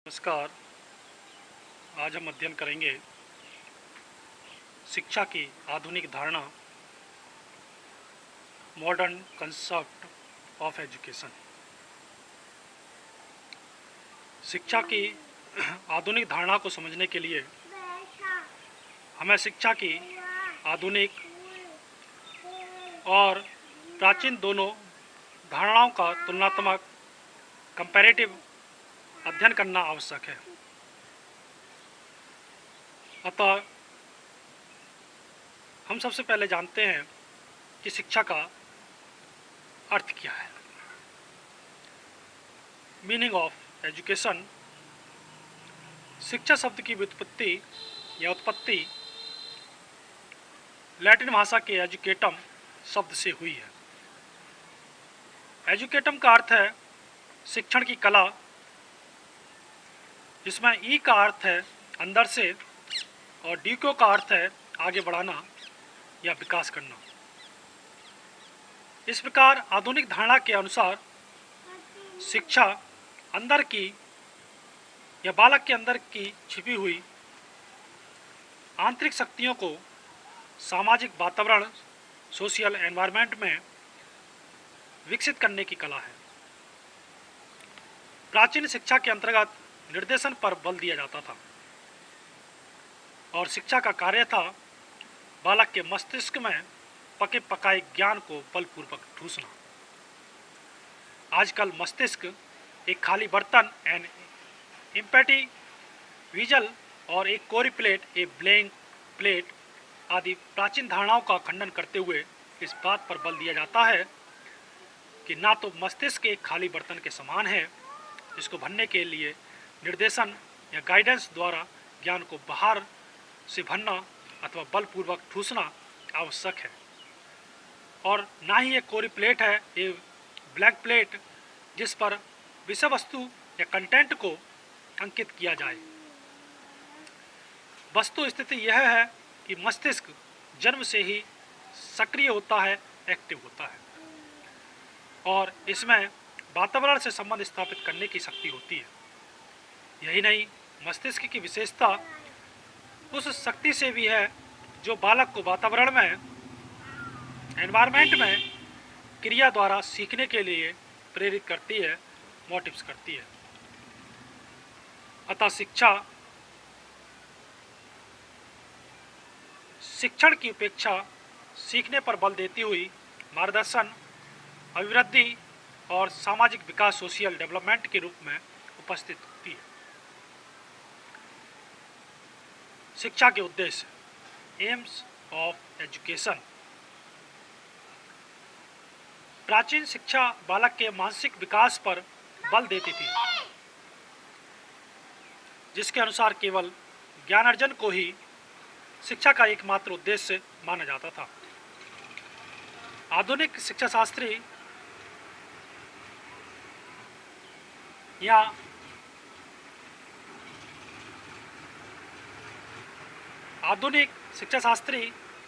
नमस्कार। आज हम अध्ययन करेंगे शिक्षा की आधुनिक धारणा, मॉडर्न कंसेप्ट ऑफ एजुकेशन। शिक्षा की आधुनिक धारणा को समझने के लिए हमें शिक्षा की आधुनिक और प्राचीन दोनों धारणाओं का तुलनात्मक कंपैरेटिव अध्ययन करना आवश्यक है। अतः हम सबसे पहले जानते हैं कि शिक्षा का अर्थ क्या है। Meaning of education. शिक्षा शब्द की व्युत्पत्ति या उत्पत्ति लैटिन भाषा के एजुकेटम शब्द से हुई है। एजुकेटम का अर्थ है शिक्षण की कला, जिसमें ई का अर्थ है अंदर से और ड्यूको का अर्थ है आगे बढ़ाना या विकास करना। इस प्रकार आधुनिक धारणा के अनुसार शिक्षा अंदर की या बालक के अंदर की छिपी हुई आंतरिक शक्तियों को सामाजिक वातावरण, सोशल एनवायरनमेंट में विकसित करने की कला है। प्राचीन शिक्षा के अंतर्गत निर्देशन पर बल दिया जाता था और शिक्षा का कार्य था बालक के मस्तिष्क में पके पकाए ज्ञान को बलपूर्वक ठूसना। आजकल मस्तिष्क एक खाली बर्तन, एन एम्पटी विजल और एक कोरी प्लेट, ए ब्लैंक प्लेट आदि प्राचीन धारणाओं का खंडन करते हुए इस बात पर बल दिया जाता है कि ना तो मस्तिष्क एक खाली बर्तन के समान है जिसको भरने के लिए निर्देशन या गाइडेंस द्वारा ज्ञान को बाहर से भरना अथवा बलपूर्वक ठूसना आवश्यक है, और ना ही एक कोरी प्लेट है, ये ब्लैंक प्लेट जिस पर विषय वस्तु या कंटेंट को अंकित किया जाए। वस्तु स्थिति यह है कि मस्तिष्क जन्म से ही सक्रिय होता है, एक्टिव होता है, और इसमें वातावरण से संबंध स्थापित करने की शक्ति होती है। यही नहीं, मस्तिष्क की विशेषता उस शक्ति से भी है जो बालक को वातावरण में, एनवायरनमेंट में क्रिया द्वारा सीखने के लिए प्रेरित करती है, मोटिव्स करती है। अतः शिक्षण की उपेक्षा सीखने पर बल देती हुई मार्गदर्शन, अभिवृद्धि और सामाजिक विकास, सोशल डेवलपमेंट के रूप में उपस्थित होती है। शिक्षा के उद्देश्य, एम्स ऑफ एजुकेशन। प्राचीन शिक्षा बालक के मानसिक विकास पर बल देती थी, जिसके अनुसार केवल ज्ञान अर्जन को ही शिक्षा का एकमात्र उद्देश्य माना जाता था। आधुनिक शिक्षा शास्त्री या आधुनिक शिक्षा शास्त्री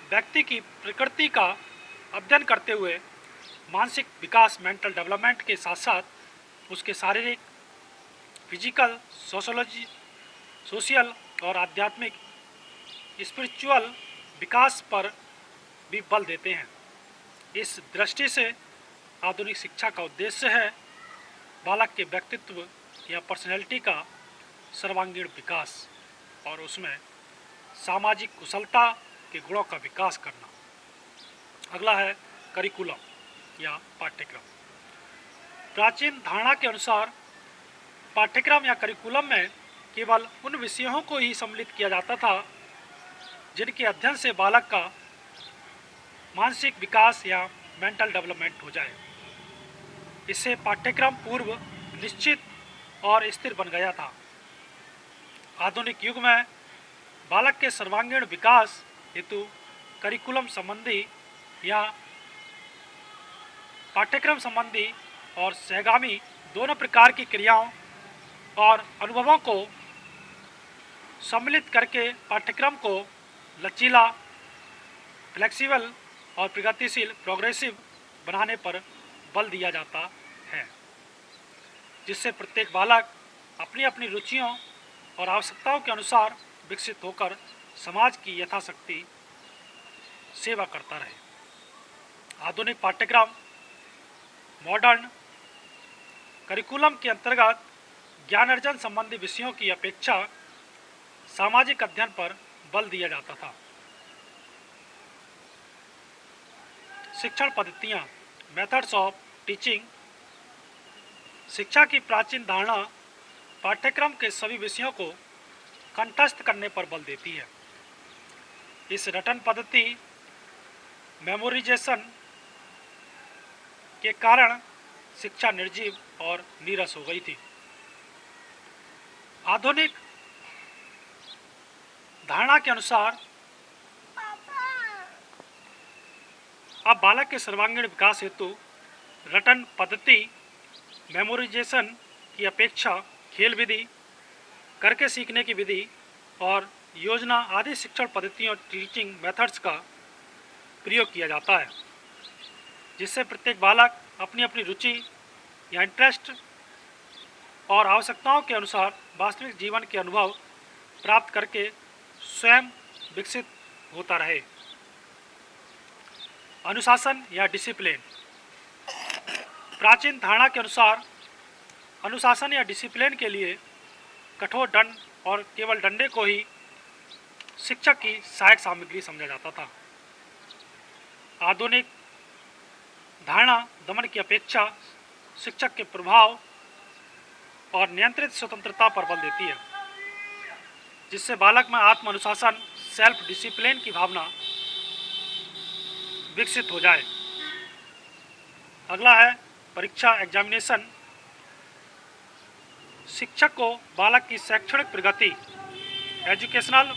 व्यक्ति की प्रकृति का अध्ययन करते हुए मानसिक विकास, मेंटल डेवलपमेंट के साथ साथ उसके शारीरिक, फिजिकल, सोशल और आध्यात्मिक, स्पिरिचुअल विकास पर भी बल देते हैं। इस दृष्टि से आधुनिक शिक्षा का उद्देश्य है बालक के व्यक्तित्व या पर्सनैलिटी का सर्वांगीण विकास और उसमें सामाजिक कुशलता के गुणों का विकास करना। अगला है करिकुलम या पाठ्यक्रम। प्राचीन धारणा के अनुसार पाठ्यक्रम या करिकुलम में केवल उन विषयों को ही सम्मिलित किया जाता था जिनके अध्ययन से बालक का मानसिक विकास या मेंटल डेवलपमेंट हो जाए। इससे पाठ्यक्रम पूर्व निश्चित और स्थिर बन गया था। आधुनिक युग में बालक के सर्वांगीण विकास हेतु करिकुलम संबंधी या पाठ्यक्रम संबंधी और सहगामी दोनों प्रकार की क्रियाओं और अनुभवों को सम्मिलित करके पाठ्यक्रम को लचीला, फ्लेक्सिबल और प्रगतिशील, प्रोग्रेसिव बनाने पर बल दिया जाता है, जिससे प्रत्येक बालक अपनी अपनी रुचियों और आवश्यकताओं के अनुसार विकसित होकर समाज की यथाशक्ति सेवा करता रहे। आधुनिक पाठ्यक्रम मॉडर्न करिकुलम के अंतर्गत ज्ञान अर्जन संबंधी विषयों की अपेक्षा सामाजिक अध्ययन पर बल दिया जाता था। शिक्षण पद्धतियाँ मेथड्स ऑफ टीचिंग। शिक्षा की प्राचीन धारणा पाठ्यक्रम के सभी विषयों को कंठस्थ करने पर बल देती है। इस रटन पद्धति मेमोराइजेशन के कारण शिक्षा निर्जीव और नीरस हो गई थी। आधुनिक धारणा के अनुसार अब बालक के सर्वांगीण विकास हेतु रटन पद्धति मेमोराइजेशन की अपेक्षा खेल विधि, करके सीखने की विधि और योजना आदि शिक्षण पद्धतियों टीचिंग मेथड्स का प्रयोग किया जाता है, जिससे प्रत्येक बालक अपनी अपनी रुचि या इंटरेस्ट और आवश्यकताओं के अनुसार वास्तविक जीवन के अनुभव प्राप्त करके स्वयं विकसित होता रहे। अनुशासन या डिसिप्लिन। प्राचीन धारणा के अनुसार अनुशासन या डिसिप्लिन के लिए कठोर दंड और केवल डंडे को ही शिक्षक की सहायक सामग्री समझा जाता था। आधुनिक धारणा दमन की अपेक्षा शिक्षक के प्रभाव और नियंत्रित स्वतंत्रता पर बल देती है, जिससे बालक में आत्म अनुशासन सेल्फ डिसिप्लिन की भावना विकसित हो जाए। अगला है परीक्षा एग्जामिनेशन। शिक्षक को बालक की शैक्षणिक प्रगति एजुकेशनल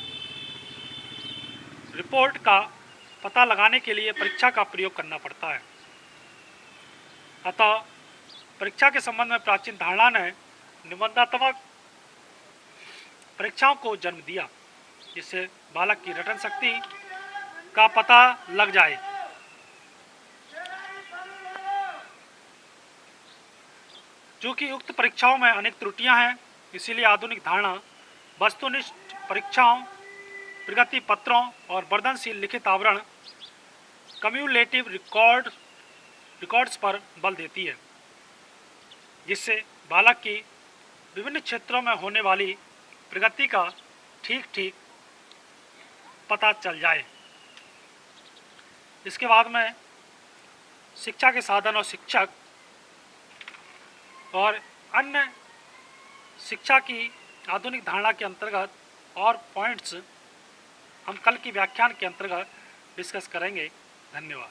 रिपोर्ट का पता लगाने के लिए परीक्षा का प्रयोग करना पड़ता है। अतः परीक्षा के संबंध में प्राचीन धारणा ने निबंधात्मक परीक्षाओं को जन्म दिया, जिससे बालक की रटन शक्ति का पता लग जाए। चूँकि उक्त परीक्षाओं में अनेक त्रुटियां हैं, इसीलिए आधुनिक धारणा वस्तुनिष्ठ परीक्षाओं, प्रगति पत्रों और वर्धनशील लिखित आवरण कम्युलेटिव रिकॉर्ड्स पर बल देती है, जिससे बालक की विभिन्न क्षेत्रों में होने वाली प्रगति का ठीक ठीक पता चल जाए। इसके बाद में शिक्षा के साधन और शिक्षक और अन्य शिक्षा की आधुनिक धारणा के अंतर्गत और पॉइंट्स हम कल की व्याख्यान के अंतर्गत डिस्कस करेंगे। धन्यवाद।